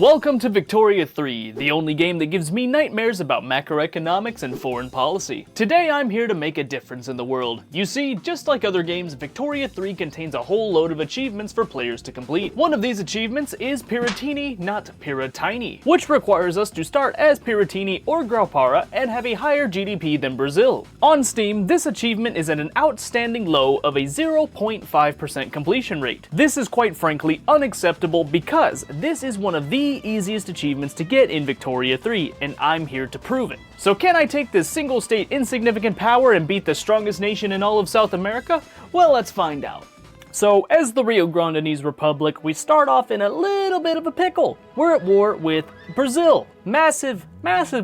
Welcome to Victoria 3, the only game that gives me nightmares about macroeconomics and foreign policy. Today I'm here to make a difference in the world. You see, just like other games, Victoria 3 contains a whole load of achievements for players to complete. One of these achievements is Piratini, not Pira-Tiny, which requires us to start as Piratini or Graupara and have a higher GDP than Brazil. On Steam, this achievement is at an outstanding low of a 0.5% completion rate. This is quite frankly unacceptable because this is one of the easiest achievements to get in Victoria 3, and I'm here to prove it. So can I take this single state insignificant power and beat the strongest nation in all of South America? Well, let's find out. So, as the Rio Grande Republic, we start off in a little bit of a pickle. We're at war with Brazil. Massive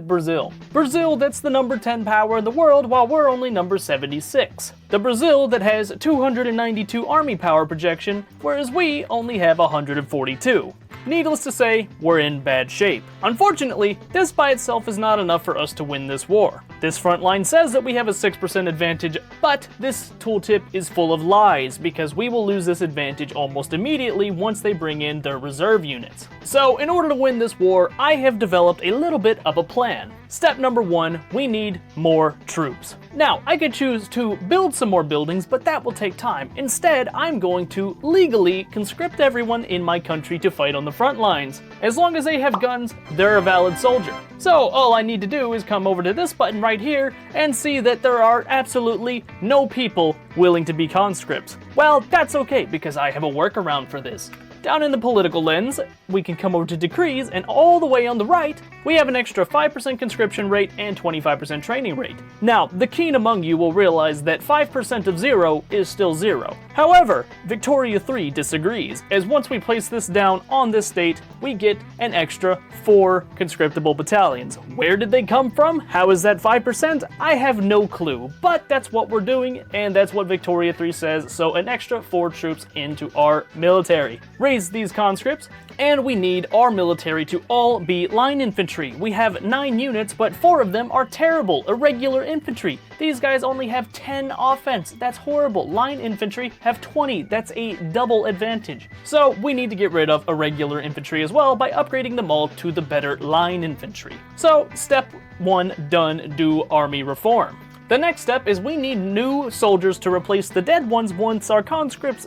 Brazil. Brazil that's the number 10 power in the world while we're only number 76. The Brazil that has 292 army power projection, whereas we only have 142. Needless to say, we're in bad shape. Unfortunately, this by itself is not enough for us to win this war. This front line says that we have a 6% advantage, but this tooltip is full of lies because we will lose this advantage almost immediately once they bring in their reserve units. So in order to win this war, I have developed a little bit of a plan. Step number 1, we need more troops. Now, I could choose to build some more buildings, but that will take time. Instead, I'm going to legally conscript everyone in my country to fight on the front lines. As long as they have guns, they're a valid soldier. So all I need to do is come over to this button right here and see that there are absolutely no people willing to be conscripts. Well, that's okay because I have a workaround for this. Down in the political lens, we can come over to decrees, and all the way on the right, we have an extra 5% conscription rate and 25% training rate. Now, the keen among you will realize that 5% of 0 is still 0. However, Victoria 3 disagrees, as once we place this down on this state, we get an extra 4 conscriptable battalions. Where did they come from? How is that 5%? I have no clue, but that's what we're doing, and that's what Victoria 3 says, so an extra 4 troops into our military. Raise these conscripts, and we need our military to all be line infantry. We have 9 units, but 4 of them are terrible, irregular infantry. These guys only have 10 offense. That's horrible. Line infantry have 20. That's a double advantage. So we need to get rid of irregular infantry as well by upgrading them all to the better line infantry. So step 1 done, do army reform. The next step is we need new soldiers to replace the dead ones once our conscripts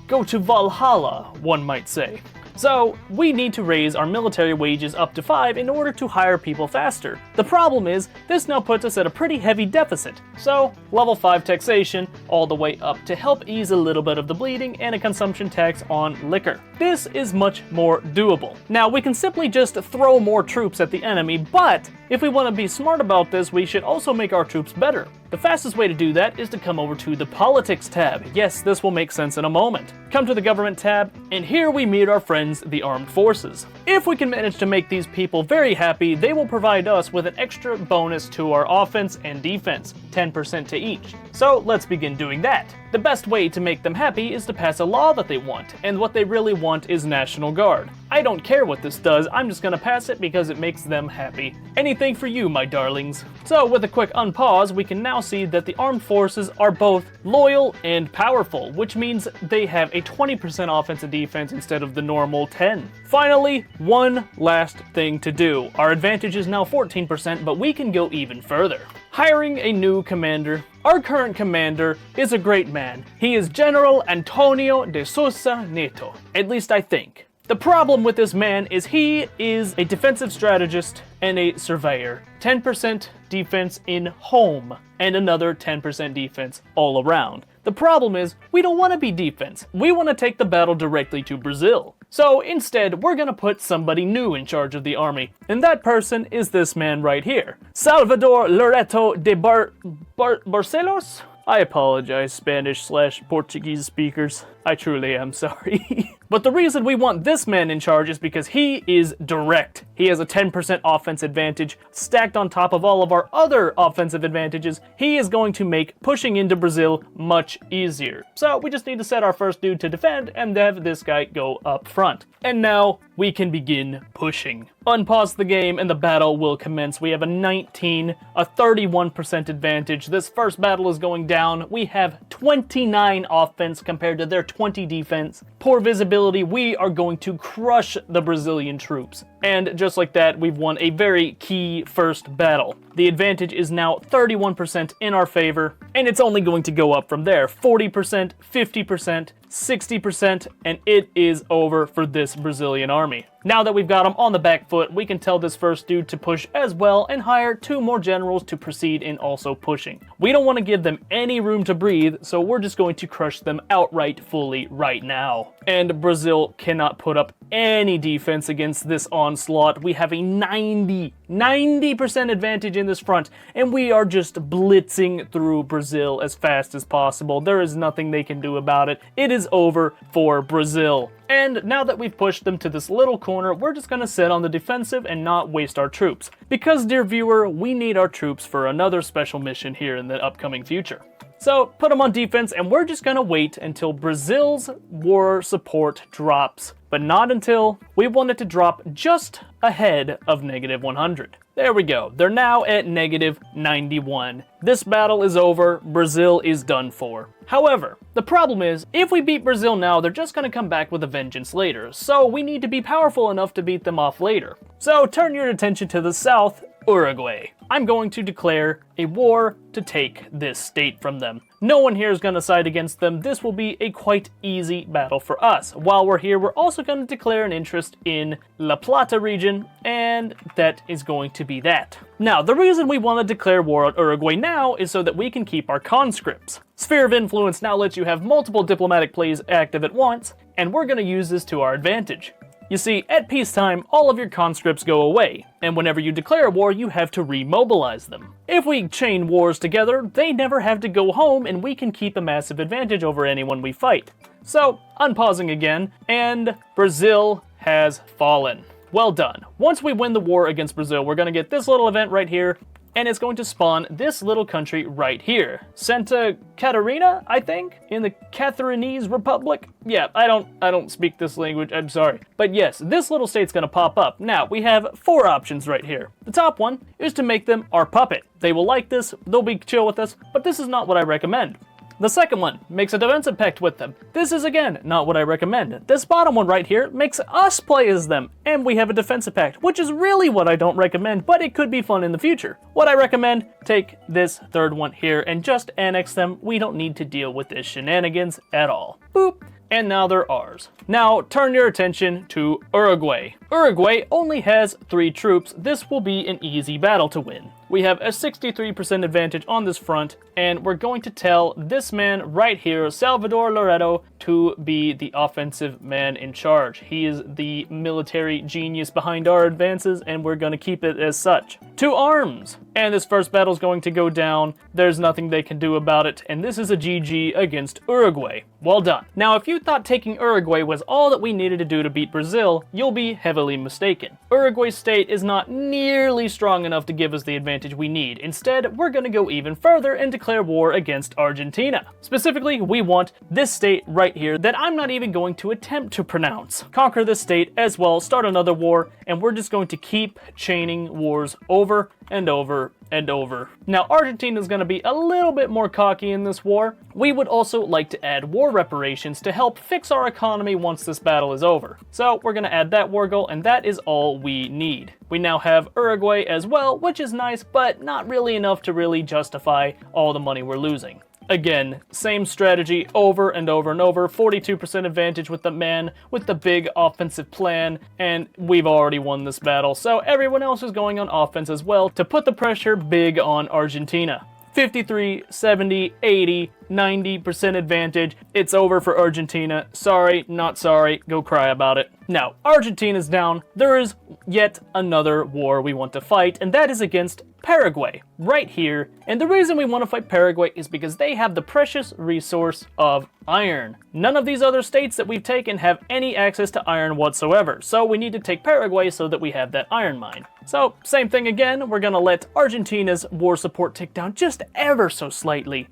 go to Valhalla, one might say. So, we need to raise our military wages up to 5 in order to hire people faster. The problem is, this now puts us at a pretty heavy deficit. So, level 5 taxation all the way up to help ease a little bit of the bleeding and a consumption tax on liquor. This is much more doable. Now, we can simply just throw more troops at the enemy, but if we want to be smart about this, we should also make our troops better. The fastest way to do that is to come over to the Politics tab. Yes, this will make sense in a moment. Come to the Government tab, and here we meet our friends, the Armed Forces. If we can manage to make these people very happy, they will provide us with an extra bonus to our offense and defense, 10% to each. So let's begin doing that. The best way to make them happy is to pass a law that they want, and what they really want is National Guard. I don't care what this does, I'm just gonna pass it because it makes them happy. Anything for you, my darlings. So with a quick unpause, we can now see that the armed forces are both loyal and powerful, which means they have a 20% offense and defense instead of the normal 10. Finally, one last thing to do. Our advantage is now 14%, but we can go even further. Hiring a new commander. Our current commander is a great man. He is General Antonio de Sousa Neto, at least I think. The problem with this man is he is a defensive strategist and a surveyor. 10% defense in home, and another 10% defense all around. The problem is, we don't want to be defense. We want to take the battle directly to Brazil. So instead, we're gonna put somebody new in charge of the army, and that person is this man right here. Salvador Loreto de Barcelos? I apologize, Spanish/Portuguese speakers. I truly am sorry. But the reason we want this man in charge is because he is direct. He has a 10% offense advantage stacked on top of all of our other offensive advantages. He is going to make pushing into Brazil much easier. So we just need to set our first dude to defend and have this guy go up front. And now we can begin pushing. Unpause the game and the battle will commence. We have a 19, a 31% advantage. This first battle is going down. We have 29 offense compared to their 20 defense. Poor visibility stability, we are going to crush the Brazilian troops. And just like that, we've won a very key first battle. The advantage is now 31% in our favor, and it's only going to go up from there. 40%, 50%, 60%, and it is over for this Brazilian army. Now that we've got them on the back foot, we can tell this first dude to push as well and hire 2 more generals to proceed in also pushing. We don't want to give them any room to breathe, so we're just going to crush them outright fully right now. And Brazil cannot put up any defense against this onslaught. We have a 90% advantage in this front, and we are just blitzing through Brazil as fast as possible. There is nothing they can do about it. It is over for Brazil. And now that we've pushed them to this little corner, we're just going to sit on the defensive and not waste our troops. Because, dear viewer, we need our troops for another special mission here in the upcoming future. So, put them on defense, and we're just going to wait until Brazil's war support drops. But not until we want it to drop just ahead of -100. There we go. They're now at -91. This battle is over. Brazil is done for. However, the problem is, if we beat Brazil now, they're just going to come back with a vengeance later. So we need to be powerful enough to beat them off later. So turn your attention to the south, Uruguay. I'm going to declare a war to take this state from them. No one here is going to side against them. This will be a quite easy battle for us. While we're here, we're also going to declare an interest in La Plata region, and that is going to be that. Now, the reason we want to declare war on Uruguay now is so that we can keep our conscripts. Sphere of Influence now lets you have multiple diplomatic plays active at once, and we're going to use this to our advantage. You see, at peacetime, all of your conscripts go away, and whenever you declare a war, you have to remobilize them. If we chain wars together, they never have to go home, and we can keep a massive advantage over anyone we fight. So, unpausing again, and Brazil has fallen. Well done. Once we win the war against Brazil, we're going to get this little event right here, and it's going to spawn this little country right here. Santa Catarina, I think, in the Catherinese Republic. Yeah, I don't speak this language, I'm sorry. But yes, this little state's gonna pop up. Now, we have 4 options right here. The top one is to make them our puppet. They will like this, they'll be chill with us, but this is not what I recommend. The second one makes a defensive pact with them. This is, again, not what I recommend. This bottom one right here makes us play as them, and we have a defensive pact, which is really what I don't recommend, but it could be fun in the future. What I recommend, take this third one here and just annex them. We don't need to deal with this shenanigans at all. Boop. And now they're ours. Now, turn your attention to Uruguay. Uruguay only has 3 troops. This will be an easy battle to win. We have a 63% advantage on this front, and we're going to tell this man right here, Salvador Loreto, to be the offensive man in charge. He is the military genius behind our advances, and we're going to keep it as such. To arms! And this first battle is going to go down. There's nothing they can do about it, and this is a GG against Uruguay. Well done. Now, if you thought taking Uruguay was all that we needed to do to beat Brazil, you'll be heavily mistaken. Uruguay's state is not nearly strong enough to give us the advantage we need. Instead, we're going to go even further and declare war against Argentina. Specifically, we want this state right here that I'm not even going to attempt to pronounce. Conquer this state as well, start another war, and we're just going to keep chaining wars over and over and over. Now, Argentina is going to be a little bit more cocky in this war. We would also like to add war reparations to help fix our economy once this battle is over. So we're going to add that war goal, and that is all we need. We now have Uruguay as well, which is nice, but not really enough to really justify all the money we're losing. Again, same strategy over and over and over, 42% advantage with the man with the big offensive plan, and we've already won this battle, so everyone else is going on offense as well to put the pressure big on Argentina. 53, 70, 80, 90% advantage. It's over for Argentina. Sorry, not sorry. Go cry about it. Now, Argentina's down. There is yet another war we want to fight, and that is against Paraguay, right here. And the reason we want to fight Paraguay is because they have the precious resource of iron. None of these other states that we've taken have any access to iron whatsoever, so we need to take Paraguay so that we have that iron mine. So, same thing again, we're gonna let Argentina's war support tick down just ever so slightly.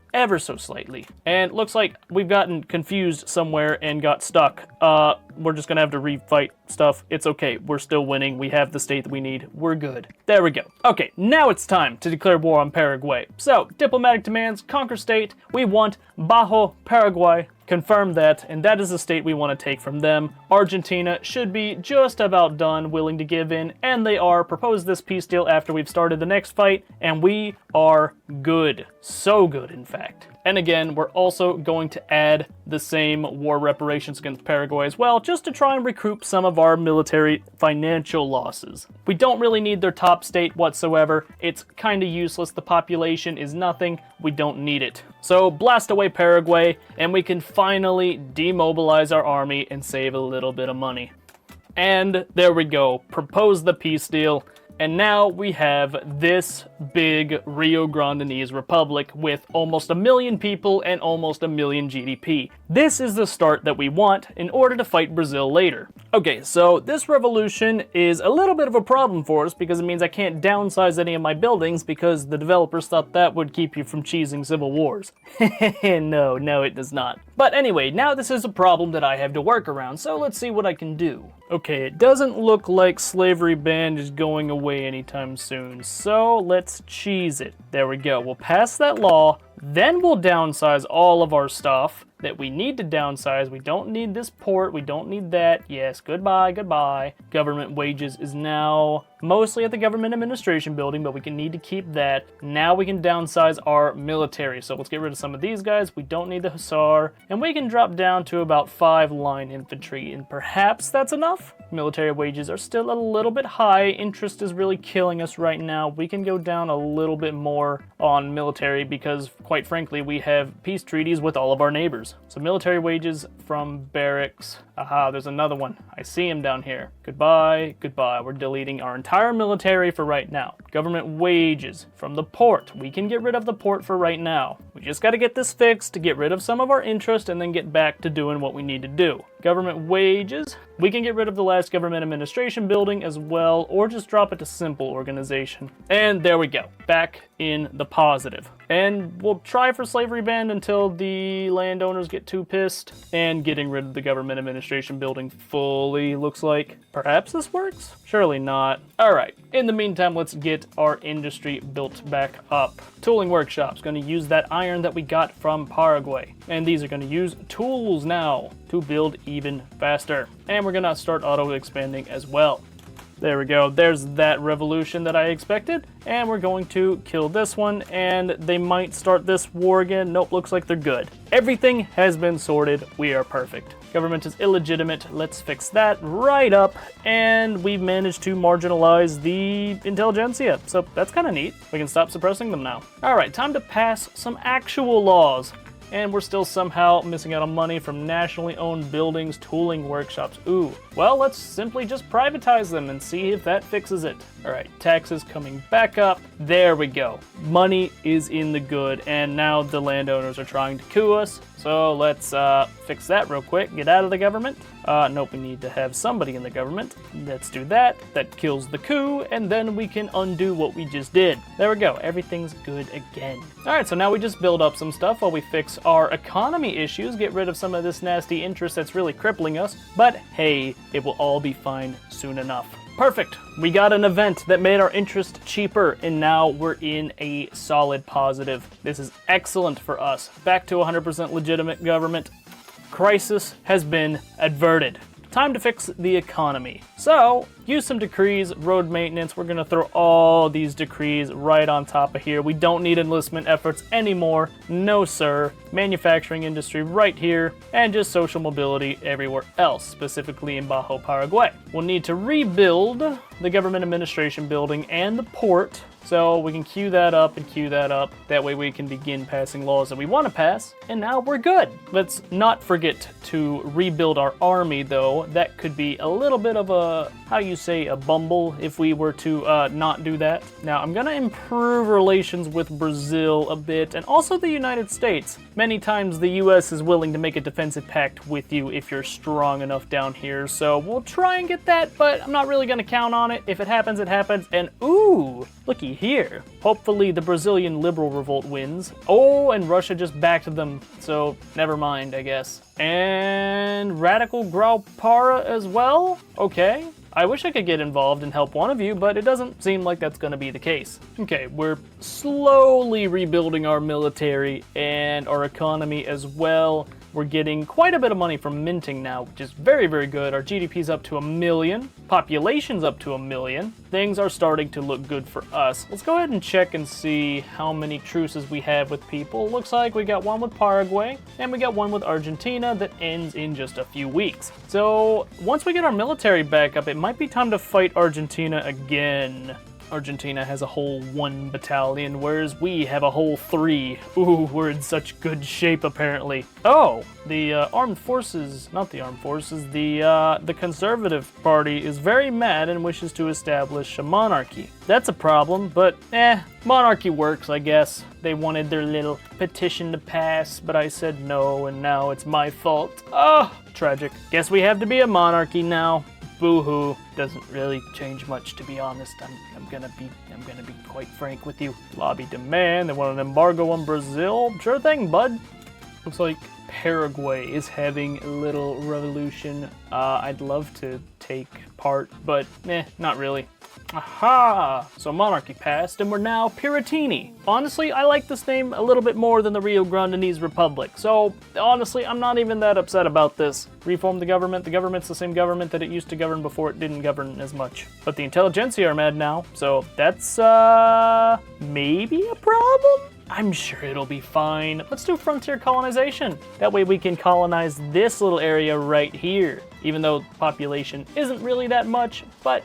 And looks like we've gotten confused somewhere and got stuck. We're just gonna have to refight stuff. It's okay, we're still winning. We have the state that we need. We're good. There we go. Okay, now it's time to declare war on Paraguay. So, diplomatic demands, conquer state. We want Bajo Paraguay, confirmed that, and that is the state we want to take from them. Argentina should be just about done, willing to give in, and they are. Proposed this peace deal after we've started the next fight, and we are good. So good, in fact. And again, we're also going to add the same war reparations against Paraguay as well, just to try and recoup some of our military financial losses. We don't really need their top state whatsoever. It's kind of useless. The population is nothing. We don't need it. So blast away Paraguay, and we can finally demobilize our army and save a little bit of money. And there we go. Propose the peace deal. And now we have this big Rio Grandenese Republic with almost 1 million people and almost 1 million GDP. This is the start that we want in order to fight Brazil later. Okay, so this revolution is a little bit of a problem for us because it means I can't downsize any of my buildings because the developers thought that would keep you from cheesing civil wars. No, it does not. But anyway, now this is a problem that I have to work around, so let's see what I can do. Okay, it doesn't look like slavery ban is going away anytime soon, so let's cheese it. There we go. We'll pass that law, then we'll downsize all of our stuff that we need to downsize. We don't need this port, we don't need that. Yes, goodbye, goodbye. Government wages is now mostly at the government administration building, but we can need to keep that. Now we can downsize our military. So let's get rid of some of these guys. We don't need the hussar, and we can drop down to about 5 line infantry, and perhaps that's enough. Military wages are still a little bit high. Interest is really killing us right now. We can go down a little bit more on military because, quite frankly, we have peace treaties with all of our neighbors. So military wages from barracks. Aha, there's another one. I see him down here. Goodbye, goodbye. We're deleting our entire military for right now. Government wages from the port. We can get rid of the port for right now. We just got to get this fixed to get rid of some of our interest and then get back to doing what we need to do. Government wages. We can get rid of the last government administration building as well, or just drop it to simple organization. And there we go. Back in the positive. And we'll try for slavery ban until the landowners get too pissed. And getting rid of the government administration building fully looks like. Perhaps this works? Surely not. Alright, in the meantime, let's get our industry built back up. Tooling workshops, going to use that iron that we got from Paraguay. And these are going to use tools now to build even faster. And we're going to start auto-expanding as well. There we go. There's that revolution that I expected. And we're going to kill this one, and they might start this war again. Nope, looks like they're good. Everything has been sorted. We are perfect. Government is illegitimate. Let's fix that right up. And we've managed to marginalize the intelligentsia. So that's kind of neat. We can stop suppressing them now. All right, time to pass some actual laws. And we're still somehow missing out on money from nationally owned buildings, tooling workshops. Ooh, well, let's simply just privatize them and see if that fixes it. All right, taxes coming back up. There we go. Money is in the good, and now the landowners are trying to coup us. So let's fix that real quick. Get out of the government. Nope, we need to have somebody in the government. Let's do that. That kills the coup, and then we can undo what we just did. There we go. Everything's good again. All right, so now we just build up some stuff while we fix our economy issues, get rid of some of this nasty interest that's really crippling us. But hey, it will all be fine soon enough. Perfect. We got an event that made our interest cheaper, and now we're in a solid positive. This is excellent for us. Back to 100% legitimate government. Crisis has been averted. Time to fix the economy. So, use some decrees, road maintenance. We're gonna throw all these decrees right on top of here. We don't need enlistment efforts anymore. No, sir. Manufacturing industry right here, and just social mobility everywhere else, specifically in Bajo Paraguay. We'll need to rebuild the government administration building and the port. So we can queue that up and queue that up. That way we can begin passing laws that we want to pass, and now we're good. Let's not forget to rebuild our army, though. That could be a little bit of a, how you say, a bumble if we were to not do that. Now, I'm gonna improve relations with Brazil a bit, and also the United States. Many times the US is willing to make a defensive pact with you if you're strong enough down here, so we'll try and get that, but I'm not really gonna count on it. If it happens, it happens, and ooh, looky here. Hopefully the Brazilian liberal revolt wins. Oh, and Russia just backed them, so never mind, I guess. And Radical Graupara as well? Okay. I wish I could get involved and help one of you, but it doesn't seem like that's going to be the case. Okay, we're slowly rebuilding our military and our economy as well. We're getting quite a bit of money from minting now, which is very, very good. Our GDP's up to 1 million. Population's up to 1 million. Things are starting to look good for us. Let's go ahead and check and see how many truces we have with people. Looks like we got one with Paraguay, and we got one with Argentina that ends in just a few weeks. So once we get our military back up, it might be time to fight Argentina again. Argentina has a whole 1 battalion, whereas we have a whole 3. Ooh, we're in such good shape, apparently. Oh, the armed forces, not the armed forces, the Conservative Party is very mad and wishes to establish a monarchy. That's a problem, but monarchy works, I guess. They wanted their little petition to pass, but I said no, and now it's my fault. Oh, tragic. Guess we have to be a monarchy now. Boo-hoo. Doesn't really change much, to be honest. I'm gonna be quite frank with you. Lobby demand. They want an embargo on Brazil. Sure thing, bud. Looks like Paraguay is having a little revolution. I'd love to take part, but not really. Aha! So monarchy passed, and we're now Piratini. Honestly, I like this name a little bit more than the Rio Grandenese Republic, so honestly, I'm not even that upset about this. Reform the government. The government's the same government that it used to govern before it didn't govern as much. But the intelligentsia are mad now, so that's, maybe a problem? I'm sure it'll be fine. Let's do frontier colonization. That way we can colonize this little area right here. Even though population isn't really that much, but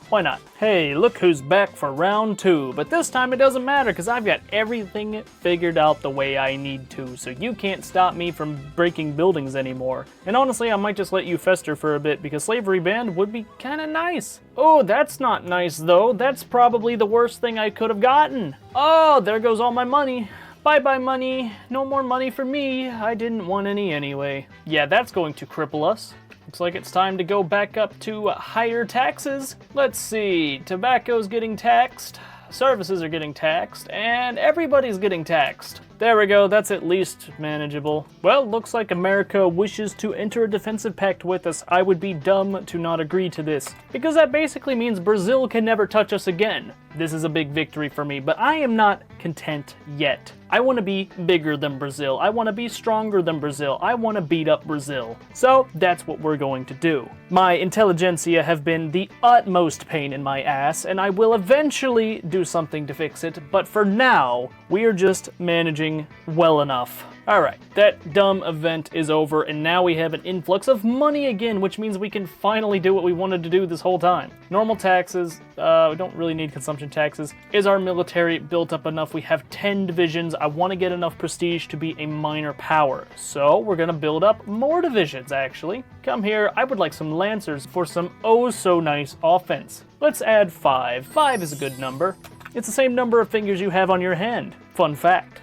why not? Hey, look who's back for round 2. But this time it doesn't matter because I've got everything figured out the way I need to, so you can't stop me from breaking buildings anymore. And honestly, I might just let you fester for a bit because slavery banned would be kind of nice. Oh, that's not nice though. That's probably the worst thing I could have gotten. Oh, there goes all my money. Bye-bye money. No more money for me. I didn't want any anyway. Yeah, that's going to cripple us. Looks like it's time to go back up to higher taxes. Let's see, tobacco's getting taxed, services are getting taxed, and everybody's getting taxed. There we go, that's at least manageable. Well, looks like America wishes to enter a defensive pact with us. I would be dumb to not agree to this, because that basically means Brazil can never touch us again. This is a big victory for me, but I am not content yet. I want to be bigger than Brazil. I want to be stronger than Brazil. I want to beat up Brazil. So that's what we're going to do. My intelligentsia have been the utmost pain in my ass, and I will eventually do something to fix it, but for now, we are just managing well enough. Alright, that dumb event is over, and now we have an influx of money again, which means we can finally do what we wanted to do this whole time. Normal taxes, we don't really need consumption taxes. Is our military built up enough? We have 10 divisions. I want to get enough prestige to be a minor power, so we're going to build up more divisions, actually. Come here, I would like some lancers for some oh-so-nice offense. Let's add 5. 5 is a good number. It's the same number of fingers you have on your hand. Fun fact.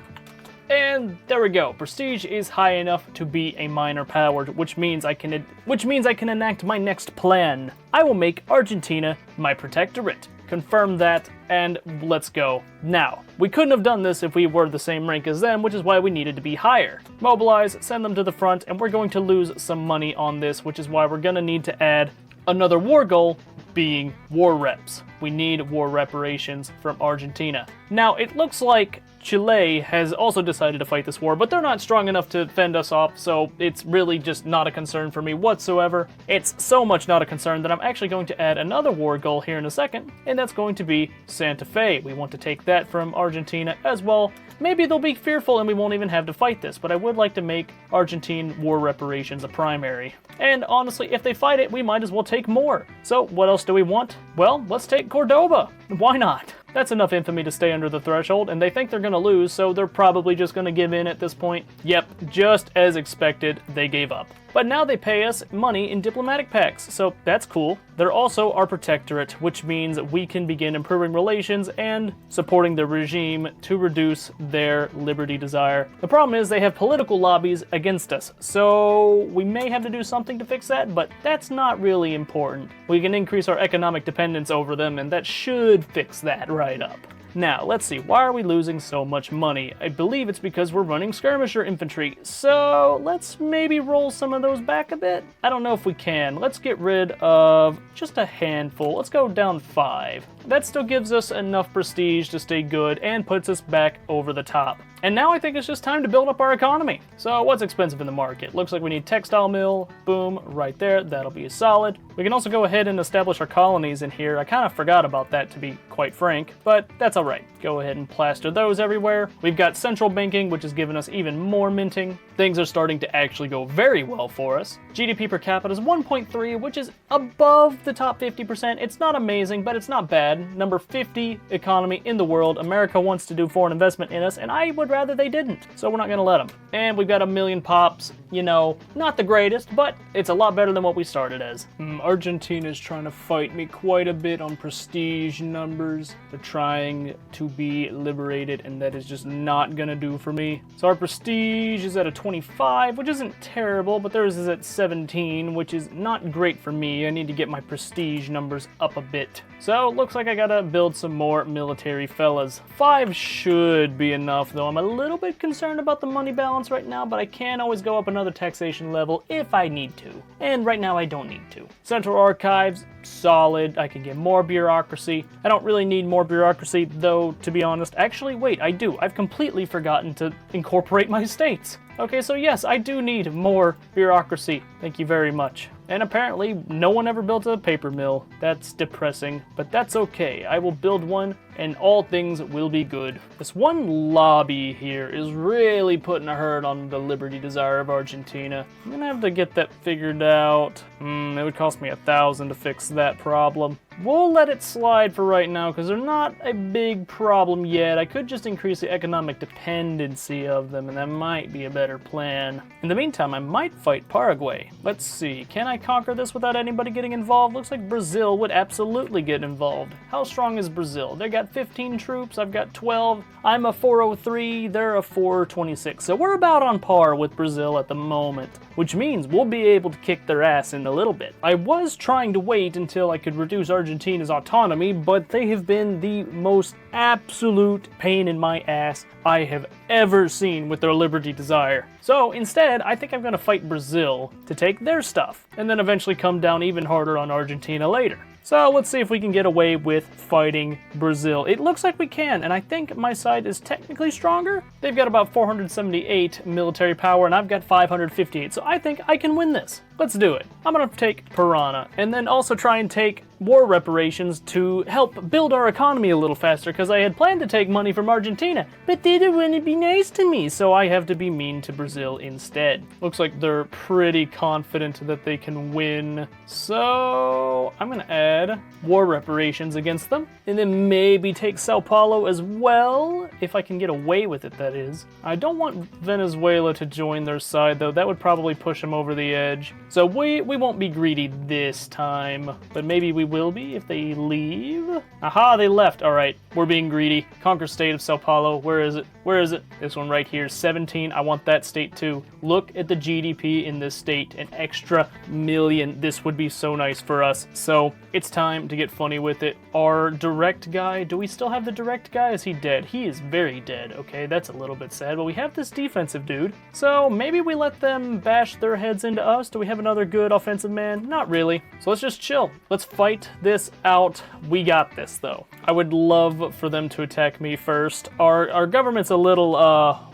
And there we go. Prestige is high enough to be a minor power, which means I can enact my next plan. I will make Argentina my protectorate. Confirm that, and let's go. Now, we couldn't have done this if we were the same rank as them, which is why we needed to be higher. Mobilize, send them to the front, and we're going to lose some money on this, which is why we're gonna need to add another war goal, being war reps. We need war reparations from Argentina. Now, it looks like Chile has also decided to fight this war, but they're not strong enough to fend us off, so it's really just not a concern for me whatsoever. It's so much not a concern that I'm actually going to add another war goal here in a second, and that's going to be Santa Fe. We want to take that from Argentina as well. Maybe they'll be fearful and we won't even have to fight this, but I would like to make Argentine war reparations a primary. And honestly, if they fight it, we might as well take more. So what else do we want? Well, let's take Cordoba. Why not? That's enough infamy to stay under the threshold, and they think they're gonna lose, so they're probably just gonna give in at this point. Yep, just as expected, they gave up. But now they pay us money in diplomatic pacts, so that's cool. They're also our protectorate, which means we can begin improving relations and supporting the regime to reduce their liberty desire. The problem is they have political lobbies against us, so we may have to do something to fix that, but that's not really important. We can increase our economic dependence over them, and that should fix that right up. Now, let's see, why are we losing so much money? I believe it's because we're running skirmisher infantry, so let's maybe roll some of those back a bit. I don't know if we can. Let's get rid of just a handful. Let's go down 5. That still gives us enough prestige to stay good and puts us back over the top. And now I think it's just time to build up our economy. So what's expensive in the market? Looks like we need textile mill, boom, right there, that'll be solid. We can also go ahead and establish our colonies in here. I kind of forgot about that, to be quite frank, but that's all right. Go ahead and plaster those everywhere. We've got central banking, which has given us even more minting. Things are starting to actually go very well for us. GDP per capita is 1.3, which is above the top 50%. It's not amazing, but it's not bad. Number 50 economy in the world. America wants to do foreign investment in us, and I would rather they didn't, so we're not gonna let them. And we've got 1 million pops. You know, not the greatest, but it's a lot better than what we started as. Argentina's trying to fight me quite a bit on prestige numbers. They're trying to be liberated, and that is just not gonna do for me. So our prestige is at a 25, which isn't terrible, but theirs is at 17, which is not great for me. I need to get my prestige numbers up a bit. So looks like I gotta build some more military fellas. 5 should be enough, though. I'm a little bit concerned about the money balance right now, but I can always go up another taxation level if I need to. And right now I don't need to. Central Archives, solid. I can get more bureaucracy. I don't really need more bureaucracy, though, to be honest. Actually, wait, I do. I've completely forgotten to incorporate my states. Okay, so yes, I do need more bureaucracy. Thank you very much. And apparently, no one ever built a paper mill. That's depressing, but that's okay. I will build one, and all things will be good. This one lobby here is really putting a hurt on the liberty desire of Argentina. I'm gonna have to get that figured out. It would cost me 1,000 to fix that problem. We'll let it slide for right now, because they're not a big problem yet. I could just increase the economic dependency of them, and that might be a better plan. In the meantime, I might fight Paraguay. Let's see, can I conquer this without anybody getting involved? Looks like Brazil would absolutely get involved. How strong is Brazil? They got 15 troops, I've got 12. I'm a 403, they're a 426. So we're about on par with Brazil at the moment, which means we'll be able to kick their ass in a little bit. I was trying to wait until I could reduce Argentina's autonomy, but they have been the most absolute pain in my ass I have ever seen with their liberty desire. So instead, I think I'm gonna fight Brazil to take their stuff, and then eventually come down even harder on Argentina later. So let's see if we can get away with fighting Brazil. It looks like we can, and I think my side is technically stronger. They've got about 478 military power, and I've got 558, so I think I can win this. Let's do it. I'm gonna take Piranha, and then also try and take war reparations to help build our economy a little faster, because I had planned to take money from Argentina, but they didn't want to be nice to me, so I have to be mean to Brazil instead. Looks like they're pretty confident that they can win, so I'm gonna add war reparations against them, and then maybe take Sao Paulo as well, if I can get away with it, that is. I don't want Venezuela to join their side, though. That would probably push them over the edge. So we won't be greedy this time, but maybe we will be if they leave. Aha, they left. All right, we're being greedy. Conquer state of Sao Paulo. Where is it? Where is it? This one right here, 17. I want that state too. Look at the GDP in this state, an extra million. This would be so nice for us. So it's time to get funny with it. Our direct guy, do we still have the direct guy? Is he dead? He is very dead. Okay, that's a little bit sad, but we have this defensive dude. So maybe we let them bash their heads into us. Do we have another good offensive man? Not really. So let's just chill. Let's fight this out. We got this though. I would love for them to attack me first. Our government's a little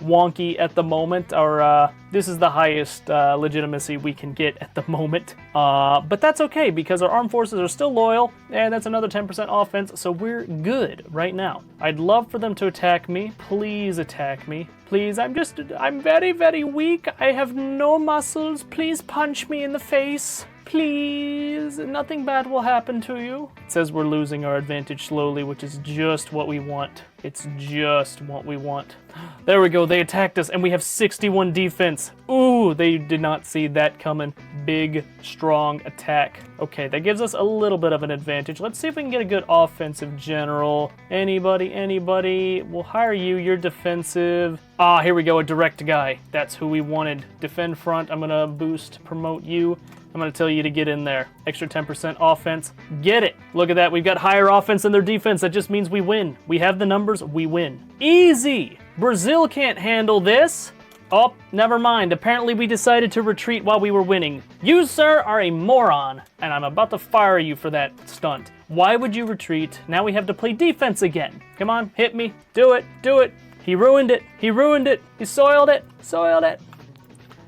wonky at the moment. This is the highest legitimacy we can get at the moment. But that's okay, because our armed forces are still loyal, and that's another 10% offense, so we're good right now. I'd love for them to attack me. Please attack me. Please, I'm very, very weak. I have no muscles. Please punch me in the face. Please, nothing bad will happen to you. It says we're losing our advantage slowly, which is just what we want. It's just what we want. There we go, they attacked us, and we have 61 defense. Ooh, they did not see that coming. Big, strong attack. Okay, that gives us a little bit of an advantage. Let's see if we can get a good offensive general. Anybody? We'll hire you, you're defensive. Ah, here we go, a direct guy. That's who we wanted. Defend front, I'm gonna boost, promote you. I'm going to tell you to get in there. Extra 10% offense. Get it. Look at that. We've got higher offense than their defense. That just means we win. We have the numbers. We win. Easy. Brazil can't handle this. Oh, never mind. Apparently we decided to retreat while we were winning. You, sir, are a moron, and I'm about to fire you for that stunt. Why would you retreat? Now we have to play defense again. Come on, hit me. Do it. Do it. He ruined it. He ruined it. He soiled it. Soiled it.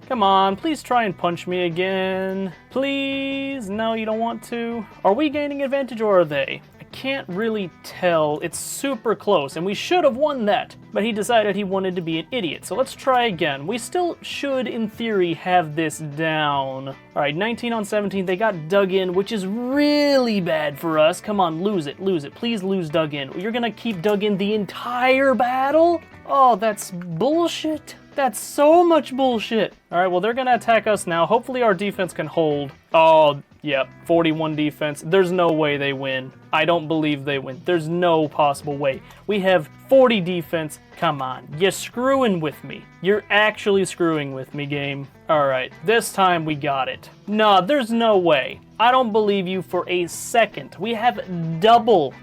Come on, please try and punch me again. Please? No, you don't want to? Are we gaining advantage or are they? I can't really tell. It's super close, and we should have won that. But he decided he wanted to be an idiot, so let's try again. We still should, in theory, have this down. All right, 19 on 17. They got dug in, which is really bad for us. Come on, lose it, lose it. Please lose dug in. You're gonna keep dug in the entire battle? Oh, that's bullshit. That's so much bullshit. All right, well, they're gonna attack us now. Hopefully our defense can hold. Oh, yep, 41 defense. There's no way they win. I don't believe they win. There's no possible way. We have 40 defense. Come on, you're screwing with me. You're actually screwing with me, game. All right, this time we got it. Nah, there's no way. I don't believe you for a second. We have double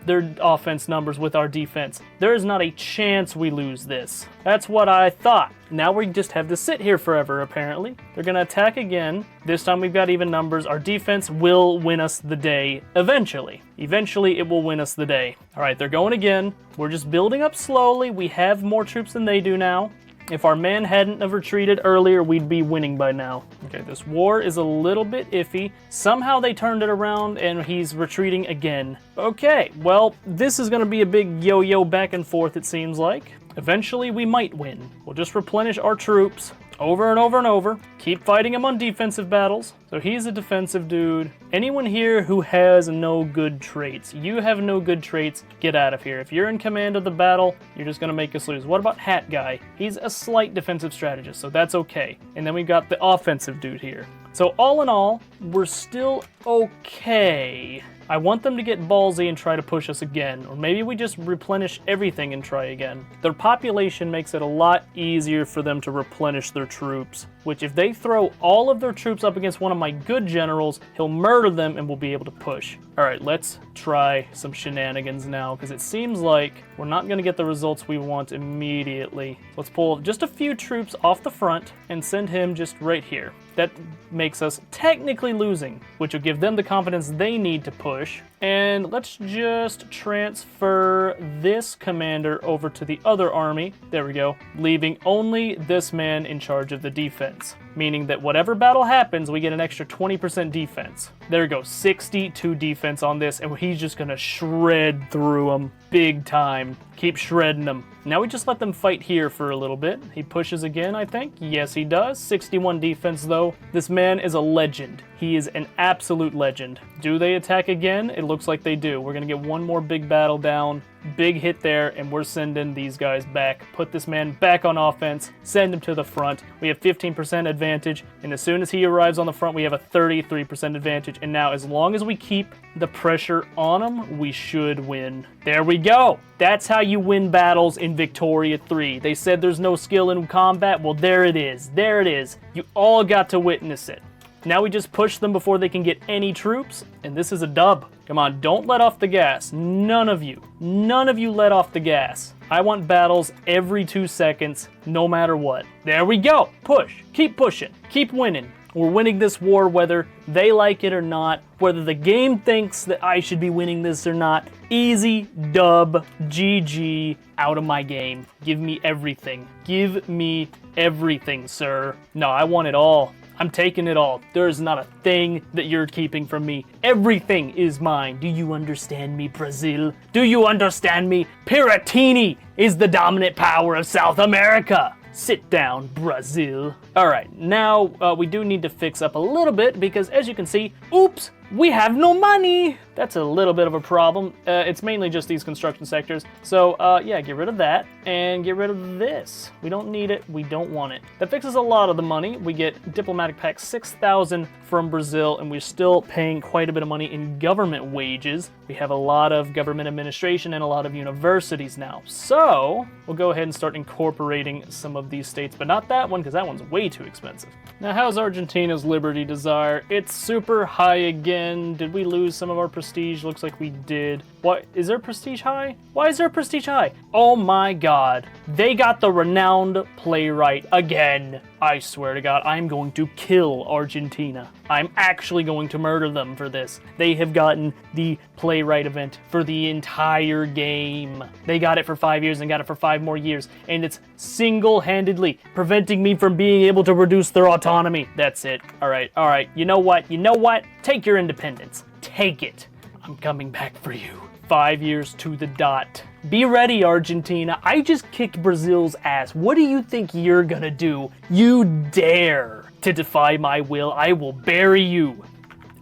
their offense numbers with our defense. There is not a chance we lose this. That's what I thought. Now we just have to sit here forever, apparently. They're gonna attack again. This time we've got even numbers. Our defense will win us the day eventually. Eventually it will win us the day. All right, they're going again. We're just building up slowly. We have more troops than they do now. If our men hadn't have retreated earlier, we'd be winning by now. Okay, this war is a little bit iffy. Somehow they turned it around and he's retreating again. Okay, well, this is gonna be a big yo-yo back and forth, it seems like. Eventually we might win. We'll just replenish our troops over and over and over. Keep fighting him on defensive battles. So he's a defensive dude. Anyone here who has no good traits, you have no good traits, get out of here. If you're in command of the battle, you're just gonna make us lose. What about Hat Guy? He's a slight defensive strategist, so that's okay. And then we've got the offensive dude here. So all in all, we're still okay. I want them to get ballsy and try to push us again, or maybe we just replenish everything and try again. Their population makes it a lot easier for them to replenish their troops, which if they throw all of their troops up against one of my good generals, he'll murder them and we'll be able to push. All right, let's try some shenanigans now, because it seems like we're not gonna get the results we want immediately. Let's pull just a few troops off the front and send him just right here. That makes us technically losing, which will give them the confidence they need to push. And let's just transfer this commander over to the other army. There we go. Leaving only this man in charge of the defense. Meaning that whatever battle happens, we get an extra 20% defense. There we go, 62 defense on this, and he's just gonna shred through them big time. Keep shredding them. Now we just let them fight here for a little bit. He pushes again, I think. Yes, he does. 61 defense, though. This man is a legend. He is an absolute legend. Do they attack again? It looks like they do. We're gonna get one more big battle down. Big hit there, and we're sending these guys back. Put this man back on offense. Send him to the front. We have 15% advantage, and as soon as he arrives on the front, we have a 33% advantage. And now, as long as we keep the pressure on him, we should win. There we go. That's how you win battles in Victoria 3. They said there's no skill in combat. Well, there it is. There it is. You all got to witness it. Now we just push them before they can get any troops, and this is a dub. Come on, don't let off the gas. None of you let off the gas. I want battles every 2 seconds, no matter what. There we go. Push. Keep pushing. Keep winning. We're winning this war whether they like it or not, whether the game thinks that I should be winning this or not. Easy dub, GG, out of my game. Give me everything. Give me everything, sir. No, I want it all. I'm taking it all. There is not a thing that you're keeping from me. Everything is mine. Do you understand me, Brazil? Do you understand me? Piratini is the dominant power of South America. Sit down, Brazil. All right, now we do need to fix up a little bit because as you can see, oops, we have no money. That's a little bit of a problem. It's mainly just these construction sectors. So yeah, get rid of that and get rid of this. We don't need it, we don't want it. That fixes a lot of the money. We get diplomatic pack 6,000 from Brazil, and we're still paying quite a bit of money in government wages. We have a lot of government administration and a lot of universities now. So we'll go ahead and start incorporating some of these states, but not that one because that one's way too expensive. Now, how's Argentina's Liberty Desire? It's super high again. Did we lose some of our prestige? Looks like we did. What, is their prestige high? Why is their prestige high? Oh my god. They got the renowned playwright again. I swear to God, I'm going to kill Argentina. I'm actually going to murder them for this. They have gotten the playwright event for the entire game. They got it for 5 years and got it for 5 more years, and it's single-handedly preventing me from being able to reduce their autonomy. That's it. All right. You know what? Take your independence. Take it. I'm coming back for you. 5 years to the dot. Be ready, Argentina. I just kicked Brazil's ass. What do you think you're gonna do? You dare to defy my will. I will bury you.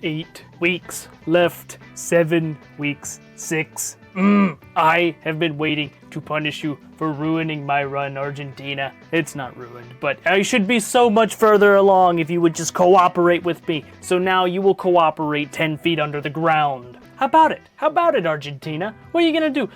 8 weeks left. 7 weeks. 6. I have been waiting to punish you for ruining my run, Argentina. It's not ruined, but I should be so much further along if you would just cooperate with me. So now you will cooperate 10 feet under the ground. How about it? How about it, Argentina? What are you gonna do?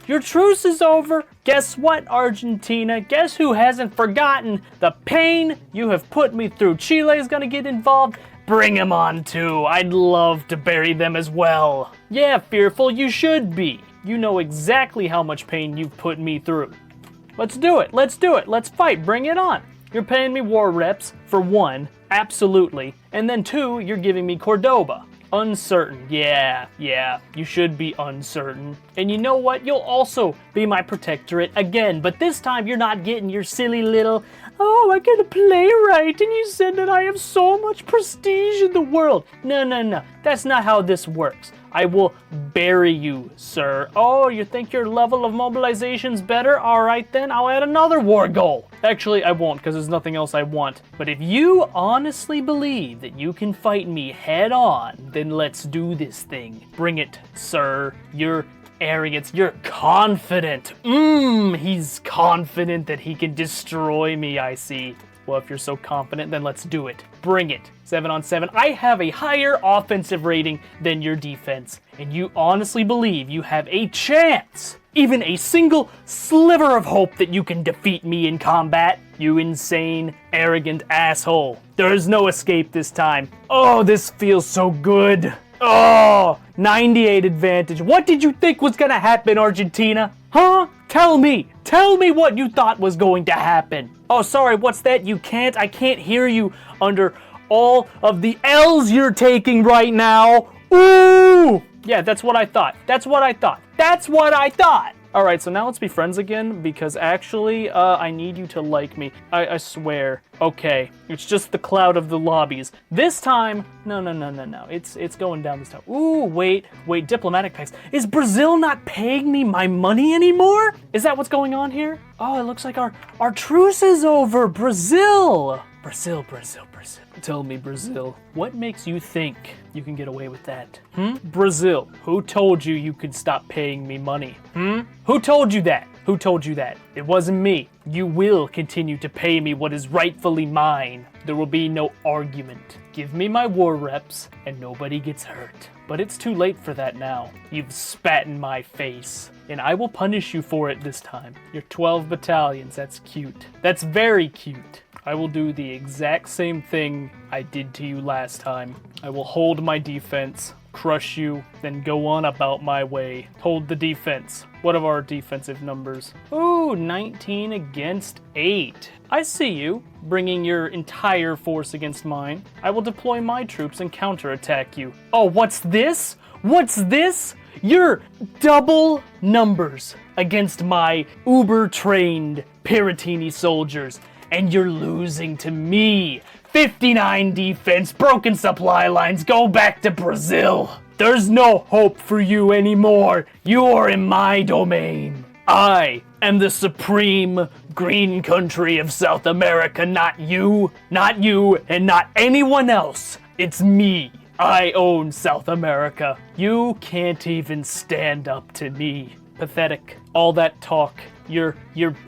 Your truce is over. Guess what, Argentina? Guess who hasn't forgotten the pain you have put me through? Chile is gonna get involved. Bring him on too. I'd love to bury them as well. Yeah, Fearful, you should be. You know exactly how much pain you've put me through. Let's do it. Let's fight. Bring it on. You're paying me war reps, for 1, absolutely. And then 2, you're giving me Cordoba. Uncertain. Yeah, you should be uncertain. And you know what? You'll also be my protectorate again, but this time you're not getting your silly little, oh, I get a playwright, and you said that I have so much prestige in the world. No. That's not how this works. I will bury you, sir. Oh, you think your level of mobilization's better? All right, then I'll add another war goal. Actually, I won't, because there's nothing else I want. But if you honestly believe that you can fight me head on, then let's do this thing. Bring it, sir. Your arrogance. You're confident. He's confident that he can destroy me, I see. Well, if you're so confident, then let's do it. Bring it. 7 on 7. I have a higher offensive rating than your defense, and you honestly believe you have a chance, even a single sliver of hope that you can defeat me in combat? You insane, arrogant asshole. There is no escape this time. Oh, this feels so good. Oh, 98 advantage. What did you think was gonna happen, Argentina? Huh? Tell me what you thought was going to happen. Oh, sorry, what's that? I can't hear you under all of the L's you're taking right now. Ooh! Yeah, that's what I thought. All right, so now let's be friends again, because actually, I need you to like me. I swear. Okay, it's just the cloud of the lobbies. This time, no. It's going down this time. Ooh, wait, diplomatic pacts. Is Brazil not paying me my money anymore? Is that what's going on here? Oh, it looks like our truce is over. Brazil. Tell me, Brazil, what makes you think you can get away with that? Brazil, who told you could stop paying me money? Who told you that? It wasn't me. You will continue to pay me what is rightfully mine. There will be no argument. Give me my war reps, and nobody gets hurt. But it's too late for that now. You've spat in my face, and I will punish you for it this time. You're 12 battalions, that's cute. That's very cute. I will do the exact same thing I did to you last time. I will hold my defense, crush you, then go on about my way. Hold the defense. What are our defensive numbers? Ooh, 19 against 8. I see you, bringing your entire force against mine. I will deploy my troops and counterattack you. Oh, what's this? Your double numbers against my uber-trained Piratini soldiers. And you're losing to me. 59 defense, broken supply lines, go back to Brazil. There's no hope for you anymore. You are in my domain. I am the supreme green country of South America, not you, and not anyone else. It's me. I own South America. You can't even stand up to me. Pathetic. All that talk. Your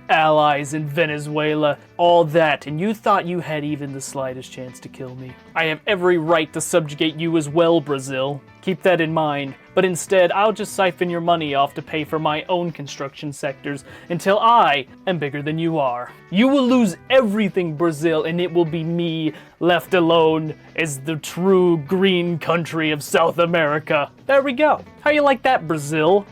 allies in Venezuela, all that, and you thought you had even the slightest chance to kill me. I have every right to subjugate you as well, Brazil. Keep that in mind. But instead, I'll just siphon your money off to pay for my own construction sectors until I am bigger than you are. You will lose everything, Brazil, and it will be me left alone as the true green country of South America. There we go. How you like that, Brazil?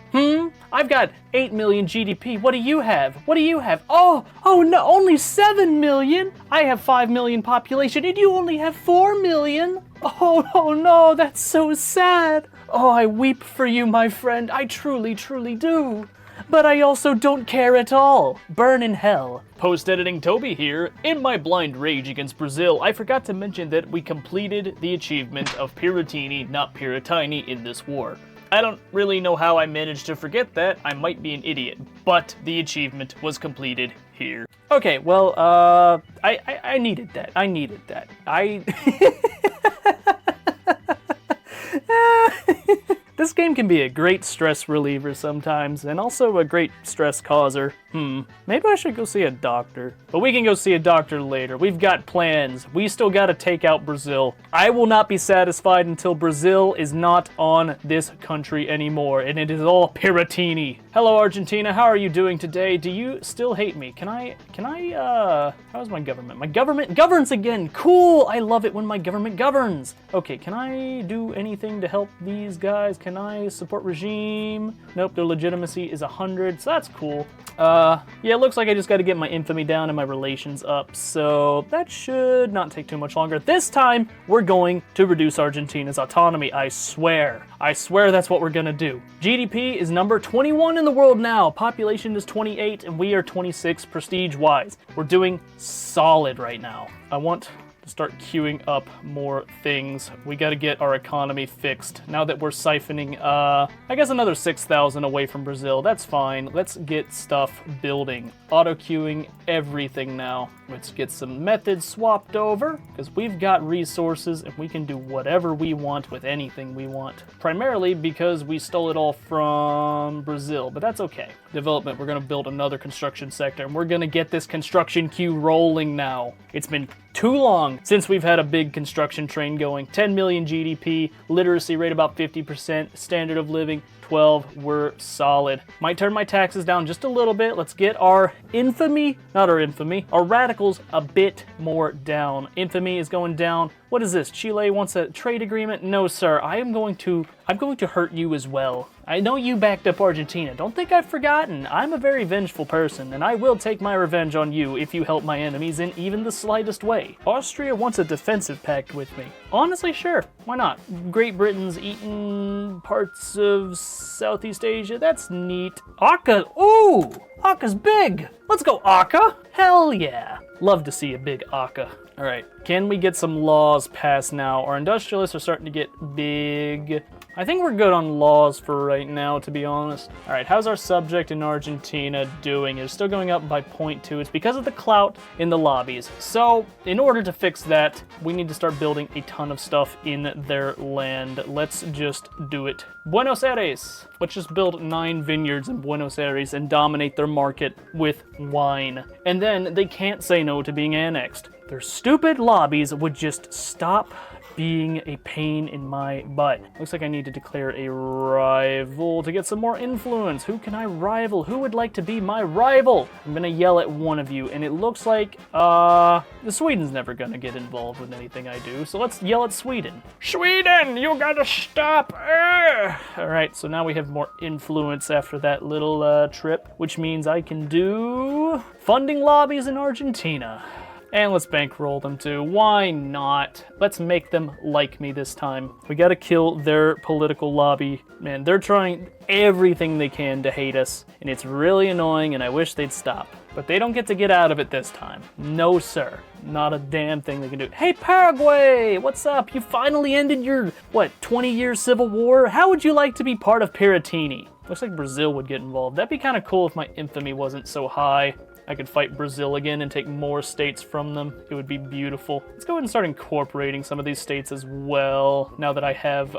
I've got 8 million GDP. What do you have? What do you have? Oh no, only 7 million? I have 5 million population and you only have 4 million? Oh no, that's so sad. Oh, I weep for you, my friend. I truly, truly do. But I also don't care at all. Burn in hell. Post-editing Toby here. In my blind rage against Brazil, I forgot to mention that we completed the achievement of Piratini, not Pira-Tiny, in this war. I don't really know how I managed to forget that. I might be an idiot, but the achievement was completed here. Okay, well, I needed that. I needed that. This game can be a great stress reliever sometimes, and also a great stress causer. Maybe I should go see a doctor. But we can go see a doctor later. We've got plans. We still gotta take out Brazil. I will not be satisfied until Brazil is not on this country anymore, and it is all Piratini. Hello, Argentina. How are you doing today? Do you still hate me? How's my government? My government governs again. Cool. I love it when my government governs. Okay, can I do anything to help these guys? Can I support regime? Nope, their legitimacy is 100, so that's cool. Yeah, it looks like I just got to get my infamy down and my relations up, so that should not take too much longer. This time, we're going to reduce Argentina's autonomy, I swear. I swear that's what we're gonna do. GDP is number 21 in the world now. Population is 28, and we are 26 prestige-wise. We're doing solid right now. I want to start queuing up more things. We got to get our economy fixed. Now that we're siphoning, I guess another 6,000 away from Brazil. That's fine. Let's get stuff building. Auto-queuing everything now. Let's get some methods swapped over, because we've got resources and we can do whatever we want with anything we want. Primarily because we stole it all from Brazil, but that's okay. Development, we're going to build another construction sector, and we're going to get this construction queue rolling now. It's been too long since we've had a big construction train going. 10 million GDP, literacy rate about 50%, standard of living 12, we're solid. Might turn my taxes down just a little bit. Let's get our our radicals a bit more down. Infamy is going down. What is this? Chile wants a trade agreement? No, sir. I'm going to hurt you as well. I know you backed up Argentina. Don't think I've forgotten. I'm a very vengeful person, and I will take my revenge on you if you help my enemies in even the slightest way. Austria wants a defensive pact with me. Honestly, sure. Why not? Great Britain's eaten parts of Southeast Asia. That's neat. Aka. Ooh! Aka's big! Let's go, Aka! Hell yeah! Love to see a big Aka. Alright, can we get some laws passed now? Our industrialists are starting to get big. I think we're good on laws for right now, to be honest. Alright, how's our subject in Argentina doing? It's still going up by 0.2. It's because of the clout in the lobbies. So, in order to fix that, we need to start building a ton of stuff in their land. Let's just do it. Buenos Aires. Let's just build 9 vineyards in Buenos Aires and dominate their market with wine. And then they can't say no to being annexed. Their stupid lobbies would just stop being a pain in my butt. Looks like I need to declare a rival to get some more influence. Who can I rival? Who would like to be my rival? I'm gonna yell at one of you, and it looks like, the Sweden's never gonna get involved with anything I do, so let's yell at Sweden. Sweden, you gotta stop! Alright, so now we have more influence after that little, trip, which means I can do funding lobbies in Argentina. And let's bankroll them too. Why not? Let's make them like me this time. We gotta kill their political lobby. Man, they're trying everything they can to hate us, and it's really annoying, and I wish they'd stop. But they don't get to get out of it this time. No, sir. Not a damn thing they can do. Hey, Paraguay! What's up? You finally ended your, 20-year civil war? How would you like to be part of Piratini? Looks like Brazil would get involved. That'd be kind of cool if my infamy wasn't so high. I could fight Brazil again and take more states from them. It would be beautiful. Let's go ahead and start incorporating some of these states as well, now that I have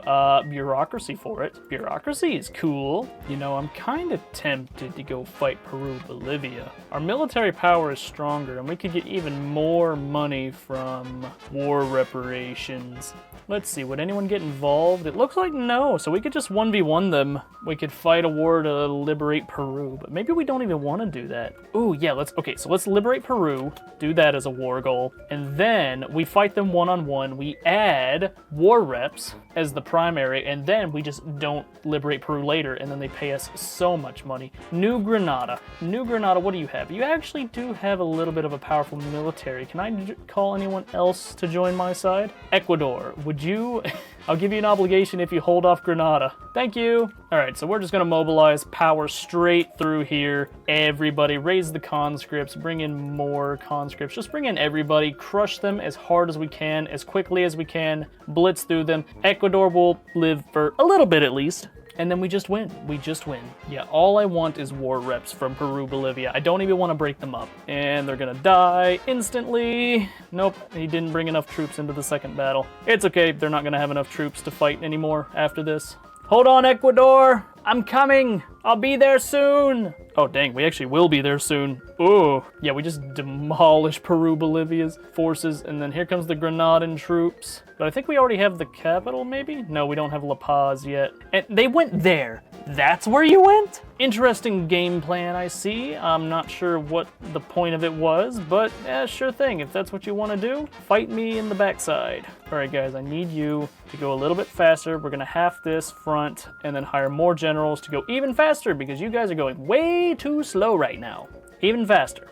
bureaucracy for it. Bureaucracy is cool. You know, I'm kind of tempted to go fight Peru, Bolivia. Our military power is stronger, and we could get even more money from war reparations. Let's see, would anyone get involved? It looks like no, so we could just 1v1 them. We could fight a war to liberate Peru, but maybe we don't even want to do that. Ooh, yeah, okay, so let's liberate Peru, do that as a war goal, and then we fight them one-on-one. We add war reps as the primary, and then we just don't liberate Peru later, and then they pay us so much money. New Granada. New Granada, what do you have? You actually do have a little bit of a powerful military. Can I call anyone else to join my side? Ecuador, would you... I'll give you an obligation if you hold off Granada. Thank you. All right, so we're just gonna mobilize power straight through here. Everybody, raise the conscripts, bring in more conscripts. Just bring in everybody, crush them as hard as we can, as quickly as we can, blitz through them. Ecuador will live for a little bit at least. And then we just win. We just win. Yeah, all I want is war reps from Peru, Bolivia. I don't even want to break them up. And they're gonna die instantly. Nope, he didn't bring enough troops into the second battle. It's okay, they're not gonna have enough troops to fight anymore after this. Hold on, Ecuador! I'm coming! I'll be there soon! Oh dang, we actually will be there soon. Ooh. Yeah, we just demolished Peru, Bolivia's forces, and then here comes the Granadan troops. But I think we already have the capital, maybe? No, we don't have La Paz yet. And they went there. That's where you went? Interesting game plan, I see. I'm not sure what the point of it was, but sure thing. If that's what you want to do, fight me in the backside. All right, guys, I need you to go a little bit faster. We're gonna half this front and then hire more generals to go even faster because you guys are going way too slow right now. Even faster.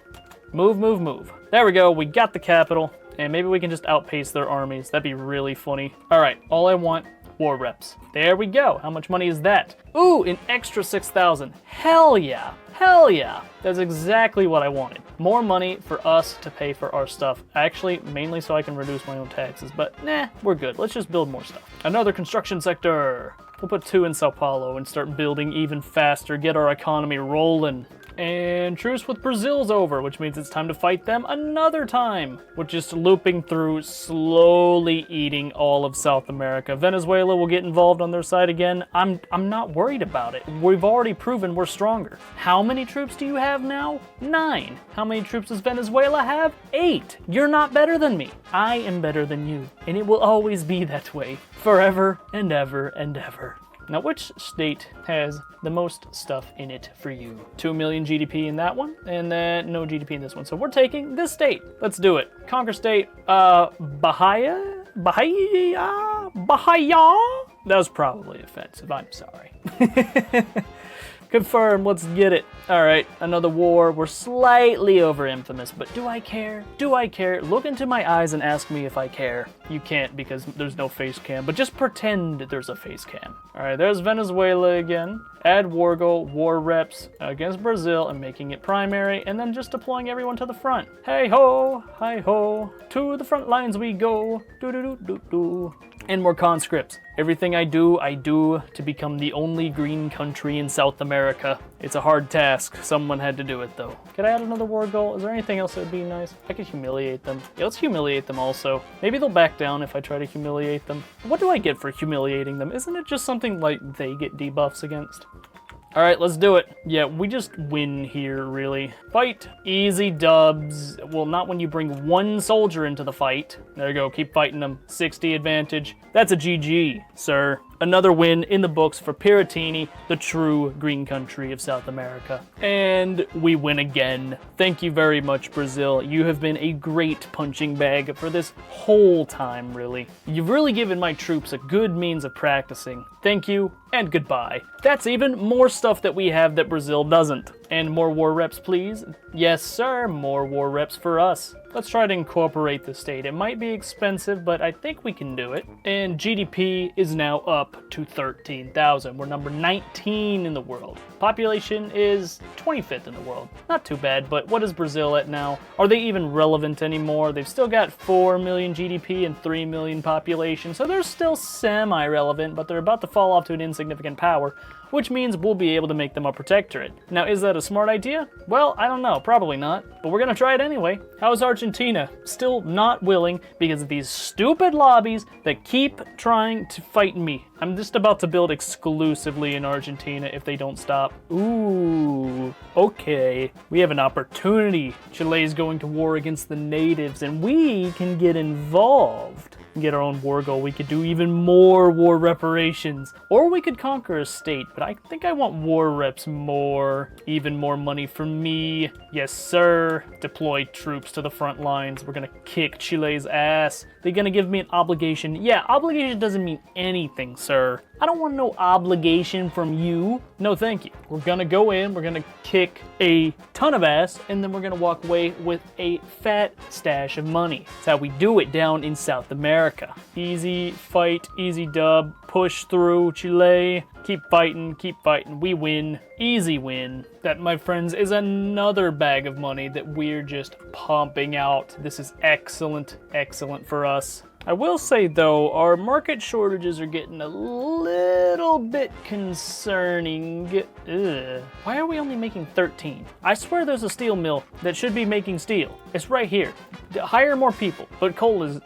Move, move, move. There we go, we got the capital, and maybe we can just outpace their armies. That'd be really funny. All right, all I want, war reps. There we go. How much money is that? Ooh, an extra 6,000. Hell yeah. Hell yeah. That's exactly what I wanted. More money for us to pay for our stuff. Actually, mainly so I can reduce my own taxes, but nah, we're good. Let's just build more stuff. Another construction sector. We'll put 2 in Sao Paulo and start building even faster, get our economy rolling. And truce with Brazil's over, which means it's time to fight them another time. We're just looping through, slowly eating all of South America. Venezuela will get involved on their side again. I'm not worried about it. We've already proven we're stronger. How many troops do you have now? 9. How many troops does Venezuela have? 8. You're not better than me. I am better than you. And it will always be that way. Forever and ever and ever. Now, which state has the most stuff in it for you? 2 million GDP in that one, and then no GDP in this one. So we're taking this state. Let's do it. Conquer state, Bahia? That was probably offensive. I'm sorry. Confirm, let's get it. All right, another war. We're slightly over infamous, but do I care? Do I care? Look into my eyes and ask me if I care. You can't because there's no face cam, but just pretend there's a face cam. All right, there's Venezuela again. Add war goal, war reps against Brazil and making it primary, and then just deploying everyone to the front. Hey ho, hi ho, to the front lines we go. Do do do do do. And more conscripts. Everything I do to become the only green country in South America. It's a hard task. Someone had to do it, though. Could I add another war goal? Is there anything else that would be nice? I could humiliate them. Yeah, let's humiliate them also. Maybe they'll back down if I try to humiliate them. What do I get for humiliating them? Isn't it just something like they get debuffs against? All right, let's do it. Yeah, we just win here, really. Fight. Easy dubs. Well, not when you bring 1 soldier into the fight. There you go, keep fighting them. 60 advantage. That's a GG, sir. Another win in the books for Piratini, the true green country of South America. And we win again. Thank you very much, Brazil. You have been a great punching bag for this whole time, really. You've really given my troops a good means of practicing. Thank you, and goodbye. That's even more stuff that we have that Brazil doesn't. And more war reps, please. Yes, sir, more war reps for us. Let's try to incorporate the state. It might be expensive, but I think we can do it. And GDP is now up to 13,000. We're number 19 in the world. Population is 25th in the world. Not too bad, but what is Brazil at now? Are they even relevant anymore? They've still got 4 million GDP and 3 million population, so they're still semi-relevant, but they're about to fall off to an insignificant power, which means we'll be able to make them a protectorate. Now, is that a smart idea? Well, I don't know, probably not, but we're gonna try it anyway. How's Argentina? Still not willing because of these stupid lobbies that keep trying to fight me. I'm just about to build exclusively in Argentina if they don't stop. Ooh, okay. We have an opportunity. Chile's going to war against the natives and we can get involved. get our own war goal. We could do even more war reparations. Or we could conquer a state, but I think I want war reps more. Even more money for me. Yes, sir. Deploy troops to the front lines. We're gonna kick Chile's ass. They're gonna give me an obligation. Yeah, obligation doesn't mean anything, sir. I don't want no obligation from you. No, thank you. We're gonna go in, we're gonna kick a ton of ass, and then we're gonna walk away with a fat stash of money. That's how we do it down in South America. Easy fight, easy dub, push through Chile. Keep fighting, we win. Easy win. That, my friends, is another bag of money that we're just pumping out. This is excellent, excellent for us. I will say, though, our market shortages are getting a little bit concerning. Ugh. Why are we only making 13? I swear there's a steel mill that should be making steel. It's right here. Hire more people. But coal's